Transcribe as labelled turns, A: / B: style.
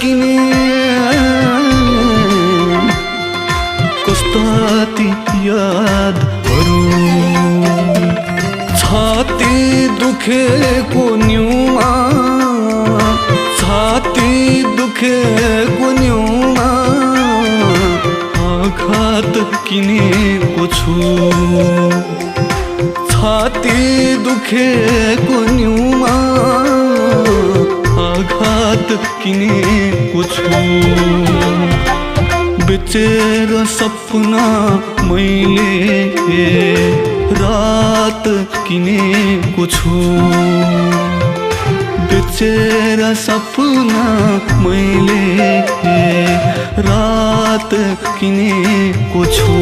A: किने कस्ता ती यादहरू छाती दुखेको न्युमा छाती दुखेको न्युमा आघात किनेको छु छाती दुखेको न्युमा आघात किनेको छु बेचेर सपना मैले रात किनेको छु बेचेर सपना मैले रात किनेको छु